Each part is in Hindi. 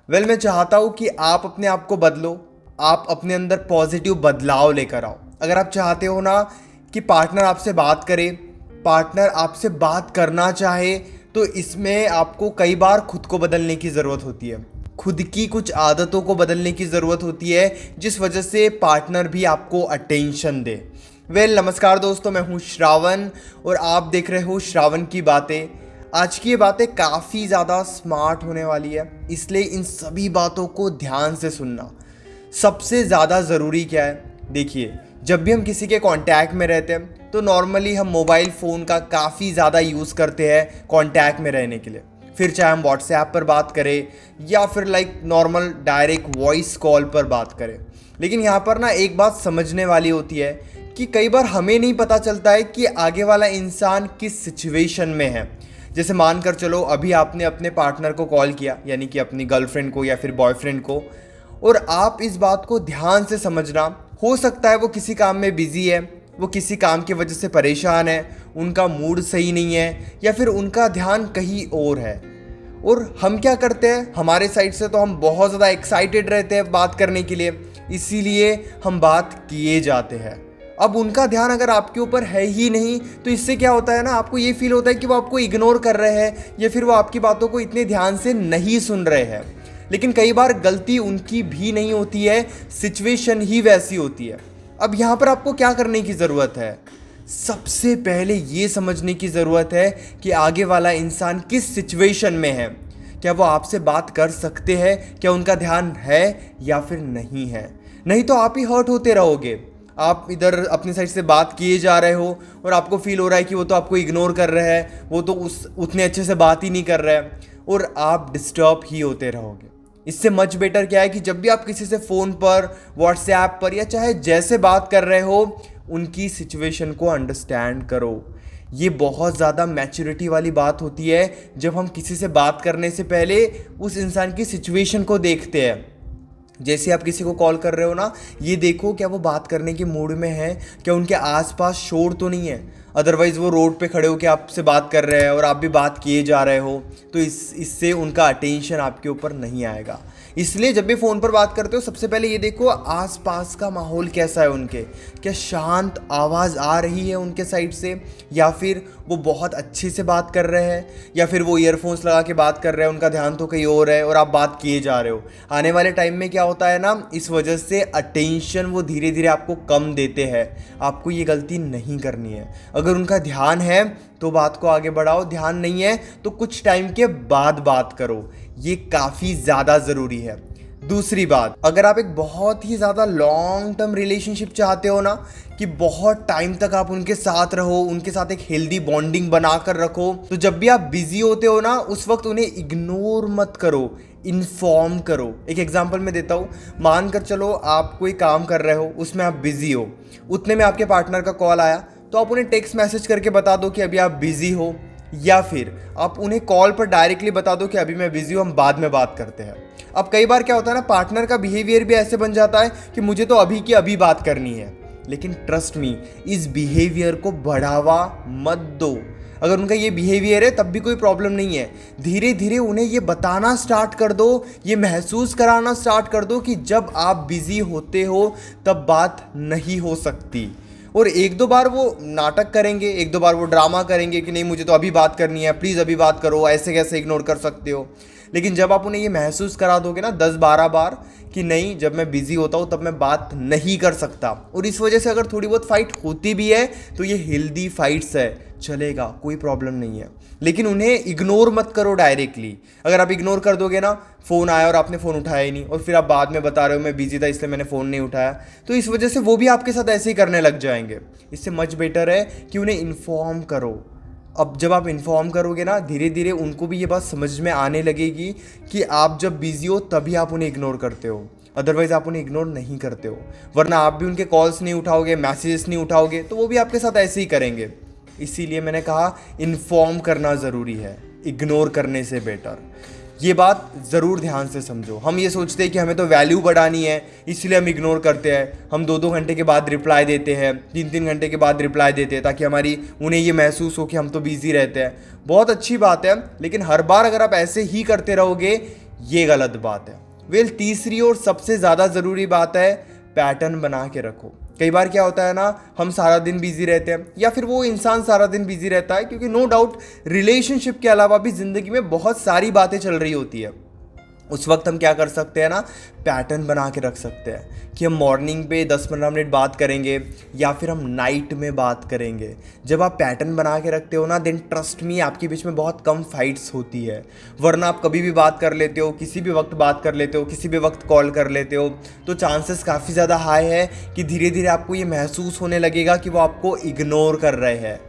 मैं चाहता हूँ कि आप अपने आप को बदलो, आप अपने अंदर पॉजिटिव बदलाव लेकर आओ। अगर आप चाहते हो ना कि पार्टनर आपसे बात करे, पार्टनर आपसे बात करना चाहे, तो इसमें आपको कई बार खुद को बदलने की ज़रूरत होती है। खुद की कुछ आदतों को बदलने की ज़रूरत होती है, जिस वजह से पार्टनर भी आपको अटेंशन दे। नमस्कार दोस्तों, मैं हूँ श्रावण और आप देख रहे हो श्रावण की बातें। आज की ये बातें काफ़ी ज़्यादा स्मार्ट होने वाली है, इसलिए इन सभी बातों को ध्यान से सुनना। सबसे ज़्यादा ज़रूरी क्या है? देखिए, जब भी हम किसी के कांटेक्ट में रहते हैं तो नॉर्मली हम मोबाइल फ़ोन का काफ़ी ज़्यादा यूज़ करते हैं कांटेक्ट में रहने के लिए। फिर चाहे हम व्हाट्सएप पर बात करें या फिर नॉर्मल डायरेक्ट वॉइस कॉल पर बात करें। लेकिन यहाँ पर ना एक बात समझने वाली होती है कि कई बार हमें नहीं पता चलता है कि आगे वाला इंसान किस सिचुएशन में है। जैसे मानकर चलो, अभी आपने अपने पार्टनर को कॉल किया, यानी कि अपनी गर्लफ्रेंड को या फिर बॉयफ्रेंड को, और आप इस बात को ध्यान से समझना। हो सकता है वो किसी काम में बिजी है, वो किसी काम की वजह से परेशान है, उनका मूड सही नहीं है या फिर उनका ध्यान कहीं और है। और हम क्या करते हैं, हमारे साइड से तो हम बहुत ज़्यादा एक्साइटेड रहते हैं बात करने के लिए, इसीलिए हम बात किए जाते हैं। अब उनका ध्यान अगर आपके ऊपर है ही नहीं, तो इससे क्या होता है ना, आपको ये फील होता है कि वो आपको इग्नोर कर रहे हैं या फिर वो आपकी बातों को इतने ध्यान से नहीं सुन रहे हैं। लेकिन कई बार गलती उनकी भी नहीं होती है, सिचुएशन ही वैसी होती है। अब यहाँ पर आपको क्या करने की ज़रूरत है? सबसे पहले ये समझने की ज़रूरत है कि आगे वाला इंसान किस सिचुएशन में है। क्या वो आपसे बात कर सकते हैं, क्या उनका ध्यान है या फिर नहीं है? नहीं तो आप ही हर्ट होते रहोगे। आप इधर अपनी साइड से बात किए जा रहे हो और आपको फील हो रहा है कि वो तो आपको इग्नोर कर रहा है, वो तो उतने अच्छे से बात ही नहीं कर रहा है, और आप डिस्टर्ब ही होते रहोगे। इससे मच बेटर क्या है कि जब भी आप किसी से फ़ोन पर, व्हाट्सएप पर या चाहे जैसे बात कर रहे हो, उनकी सिचुएशन को अंडरस्टैंड करो। ये बहुत ज़्यादा मैच्योरिटी वाली बात होती है जब हम किसी से बात करने से पहले उस इंसान की सिचुएशन को देखते हैं। जैसे आप किसी को कॉल कर रहे हो ना, ये देखो क्या वो बात करने के मूड में है, क्या उनके आसपास शोर तो नहीं है। अदरवाइज़ वो रोड पे खड़े होकर आपसे बात कर रहे हैं और आप भी बात किए जा रहे हो, तो इससे उनका अटेंशन आपके ऊपर नहीं आएगा। इसलिए जब भी फ़ोन पर बात करते हो, सबसे पहले ये देखो आसपास का माहौल कैसा है उनके। क्या शांत आवाज़ आ रही है उनके साइड से, या फिर वो बहुत अच्छे से बात कर रहे हैं, या फिर वो ईयरफोन्स लगा के बात कर रहे हैं, उनका ध्यान तो कहीं और है और आप बात किए जा रहे हो। आने वाले टाइम में क्या होता है ना, इस वजह से अटेंशन वो धीरे धीरे आपको कम देते हैं। आपको ये गलती नहीं करनी है। अगर उनका ध्यान है तो बात को आगे बढ़ाओ, ध्यान नहीं है तो कुछ टाइम के बाद बात करो। ये काफ़ी ज़्यादा ज़रूरी है। दूसरी बात, अगर आप एक बहुत ही ज़्यादा लॉन्ग टर्म रिलेशनशिप चाहते हो ना, कि बहुत टाइम तक आप उनके साथ रहो, उनके साथ एक हेल्दी बॉन्डिंग बना कर रखो, तो जब भी आप बिजी होते हो ना, उस वक्त उन्हें इग्नोर मत करो, इन्फॉर्म करो। एक एग्जांपल मैं देता हूँ। मान कर चलो आप कोई काम कर रहे हो, उसमें आप बिजी हो, उतने में आपके पार्टनर का कॉल आया, तो आप उन्हें टेक्स्ट मैसेज करके बता दो कि अभी आप बिजी हो, या फिर आप उन्हें कॉल पर डायरेक्टली बता दो कि अभी मैं बिजी हूँ, हम बाद में बात करते हैं। अब कई बार क्या होता है ना, पार्टनर का बिहेवियर भी ऐसे बन जाता है कि मुझे तो अभी की अभी बात करनी है। लेकिन ट्रस्ट मी, इस बिहेवियर को बढ़ावा मत दो। अगर उनका ये बिहेवियर है तब भी कोई प्रॉब्लम नहीं है। धीरे धीरे उन्हें ये बताना स्टार्ट कर दो, ये महसूस कराना स्टार्ट कर दो कि जब आप बिजी होते हो तब बात नहीं हो सकती। और एक दो बार वो नाटक करेंगे, एक दो बार वो ड्रामा करेंगे कि नहीं मुझे तो अभी बात करनी है, प्लीज़ अभी बात करो, ऐसे कैसे इग्नोर कर सकते हो। लेकिन जब आप उन्हें ये महसूस करा दोगे ना 10-12 बार कि नहीं, जब मैं बिजी होता हूँ तब मैं बात नहीं कर सकता, और इस वजह से अगर थोड़ी बहुत फाइट होती भी है तो ये हेल्दी फाइट्स है, चलेगा, कोई प्रॉब्लम नहीं है। लेकिन उन्हें इग्नोर मत करो डायरेक्टली। अगर आप इग्नोर कर दोगे ना, फ़ोन आया और आपने फ़ोन उठाया ही नहीं, और फिर आप बाद में बता रहे हो मैं बिजी था इसलिए मैंने फ़ोन नहीं उठाया, तो इस वजह से वो भी आपके साथ ऐसे ही करने लग जाएंगे। इससे मच बेटर है कि उन्हें इन्फॉर्म करो। अब जब आप इन्फॉर्म करोगे ना, धीरे धीरे उनको भी ये बात समझ में आने लगेगी कि आप जब बिजी हो तभी आप उन्हें इग्नोर करते हो, अदरवाइज़ आप उन्हें इग्नोर नहीं करते हो। वरना आप भी उनके कॉल्स नहीं उठाओगे, मैसेजेस नहीं उठाओगे, तो वो भी आपके साथ ऐसे ही करेंगे। इसीलिए मैंने कहा इन्फॉर्म करना ज़रूरी है, इग्नोर करने से बेटर। ये बात ज़रूर ध्यान से समझो। हम ये सोचते हैं कि हमें तो वैल्यू बढ़ानी है, इसलिए हम इग्नोर करते हैं। हम 2-2 घंटे के बाद रिप्लाई देते हैं, 3-3 घंटे के बाद रिप्लाई देते हैं, ताकि उन्हें ये महसूस हो कि हम तो बिज़ी रहते हैं। बहुत अच्छी बात है, लेकिन हर बार अगर आप ऐसे ही करते रहोगे, ये गलत बात है। वेल तीसरी और सबसे ज़्यादा ज़रूरी बात है, पैटर्न बना के रखो। कई बार क्या होता है ना, हम सारा दिन बिजी रहते हैं या फिर वो इंसान सारा दिन बिजी रहता है, क्योंकि नो डाउट रिलेशनशिप के अलावा भी ज़िंदगी में बहुत सारी बातें चल रही होती है। उस वक्त हम क्या कर सकते हैं ना, पैटर्न बना के रख सकते हैं कि हम मॉर्निंग पे 10-15 मिनट बात करेंगे या फिर हम नाइट में बात करेंगे। जब आप पैटर्न बना के रखते हो ना, देन ट्रस्ट मी आपके बीच में बहुत कम फाइट्स होती है। वरना आप कभी भी बात कर लेते हो, किसी भी वक्त बात कर लेते हो, किसी भी वक्त कॉल कर लेते हो, तो चांसेस काफ़ी ज़्यादा हाई है कि धीरे धीरे आपको ये महसूस होने लगेगा कि वो आपको इग्नोर कर रहे हैं।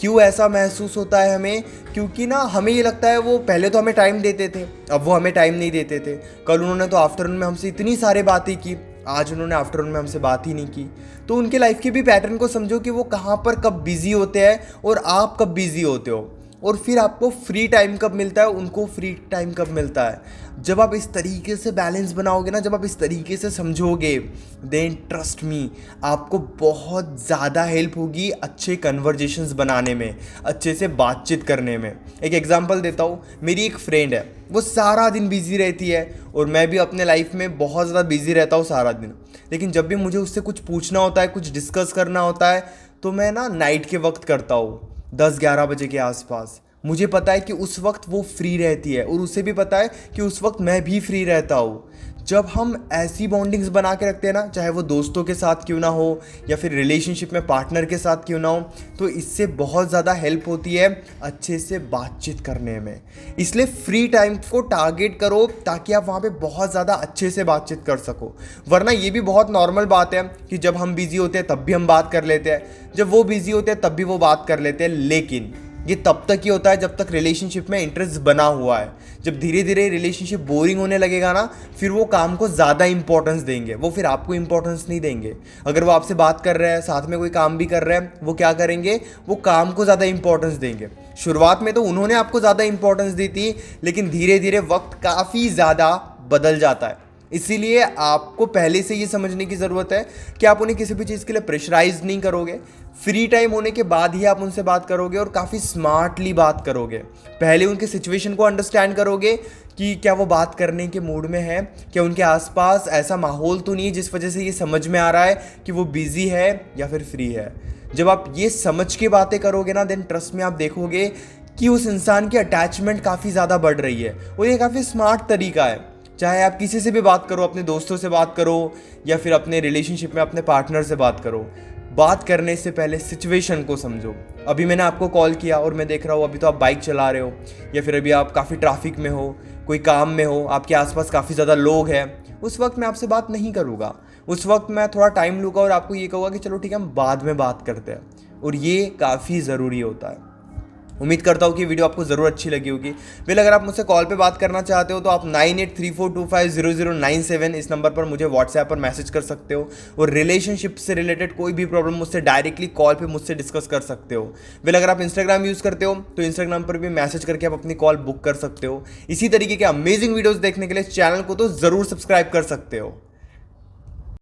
क्यों ऐसा महसूस होता है हमें? क्योंकि ना हमें ये लगता है वो पहले तो हमें टाइम देते थे, अब वो हमें टाइम नहीं देते थे। कल उन्होंने तो आफ्टरनून में हमसे इतनी सारी बातें की, आज उन्होंने आफ्टरनून में हमसे बात ही नहीं की। तो उनके लाइफ के भी पैटर्न को समझो कि वो कहाँ पर कब बिजी होते हैं और आप कब बिजी होते हो, और फिर आपको फ्री टाइम कब मिलता है, उनको फ्री टाइम कब मिलता है। जब आप इस तरीके से बैलेंस बनाओगे ना, जब आप इस तरीके से समझोगे, देन ट्रस्ट मी आपको बहुत ज़्यादा हेल्प होगी अच्छे कन्वर्जेशंस बनाने में, अच्छे से बातचीत करने में। एक एग्जांपल देता हूँ, मेरी एक फ्रेंड है, वो सारा दिन बिजी रहती है और मैं भी अपने लाइफ में बहुत ज़्यादा बिजी रहता हूँ सारा दिन। लेकिन जब भी मुझे उससे कुछ पूछना होता है, कुछ डिस्कस करना होता है, तो मैं ना नाइट के वक्त करता हूँ, 10-11 बजे के आसपास। मुझे पता है कि उस वक्त वो फ्री रहती है और उसे भी पता है कि उस वक्त मैं भी फ्री रहता हूँ। जब हम ऐसी बॉन्डिंग्स बना के रखते हैं ना, चाहे वो दोस्तों के साथ क्यों ना हो या फिर रिलेशनशिप में पार्टनर के साथ क्यों ना हो, तो इससे बहुत ज़्यादा हेल्प होती है अच्छे से बातचीत करने में। इसलिए फ्री टाइम को टारगेट करो ताकि आप वहाँ पे बहुत ज़्यादा अच्छे से बातचीत कर सको। वरना ये भी बहुत नॉर्मल बात है कि जब हम बिजी होते हैं तब भी हम बात कर लेते हैं, जब वो बिजी होते हैं तब भी वो बात कर लेते हैं। लेकिन ये तब तक ही होता है जब तक रिलेशनशिप में इंटरेस्ट बना हुआ है। जब धीरे धीरे रिलेशनशिप बोरिंग होने लगेगा ना, फिर वो काम को ज़्यादा इंपॉर्टेंस देंगे, वो फिर आपको इंपॉर्टेंस नहीं देंगे। अगर वो आपसे बात कर रहे हैं, साथ में कोई काम भी कर रहे हैं, वो क्या करेंगे, वो काम को ज़्यादा इंपॉर्टेंस देंगे। शुरुआत में तो उन्होंने आपको ज़्यादा इंपॉर्टेंस दी थी, लेकिन धीरे धीरे वक्त काफ़ी ज़्यादा बदल जाता है। इसीलिए आपको पहले से ये समझने की ज़रूरत है कि आप उन्हें किसी भी चीज़ के लिए प्रेशराइज नहीं करोगे। फ्री टाइम होने के बाद ही आप उनसे बात करोगे और काफ़ी स्मार्टली बात करोगे। पहले उनके सिचुएशन को अंडरस्टैंड करोगे कि क्या वो बात करने के मूड में है, क्या उनके आसपास ऐसा माहौल तो नहीं है जिस वजह से ये समझ में आ रहा है कि वो बिजी है या फिर फ्री है। जब आप ये समझ के बातें करोगे ना, देन ट्रस्ट में आप देखोगे कि उस इंसान की अटैचमेंट काफ़ी ज़्यादा बढ़ रही है। और ये काफ़ी स्मार्ट तरीका है। चाहे आप किसी से भी बात करो, अपने दोस्तों से बात करो या फिर अपने रिलेशनशिप में अपने पार्टनर से बात करो, बात करने से पहले सिचुएशन को समझो। अभी मैंने आपको कॉल किया और मैं देख रहा हूँ अभी तो आप बाइक चला रहे हो, या फिर अभी आप काफ़ी ट्रैफिक में हो, कोई काम में हो, आपके आसपास काफ़ी ज़्यादा लोग हैं। उस वक्त मैं आपसे बात नहीं करूँगा, उस वक्त मैं थोड़ा टाइम लूँगा और आपको ये कहूँगा कि चलो ठीक है, हम बाद में बात करते हैं। और ये काफ़ी ज़रूरी होता है। उम्मीद करता हूँ कि वीडियो आपको ज़रूर अच्छी लगी होगी। फिर अगर आप मुझसे कॉल पे बात करना चाहते हो तो आप 9834250097 इस नंबर पर मुझे व्हाट्सएप पर मैसेज कर सकते हो, और रिलेशनशिप से रिलेटेड कोई भी प्रॉब्लम मुझसे डायरेक्टली कॉल पे मुझसे डिस्कस कर सकते हो। फिर अगर आप इंस्टाग्राम यूज़ करते हो तो इंस्टाग्राम पर भी मैसेज करके आप अपनी कॉल बुक कर सकते हो। इसी तरीके के अमेजिंग वीडियोज़ देखने के लिए चैनल को तो ज़रूर सब्सक्राइब कर सकते हो।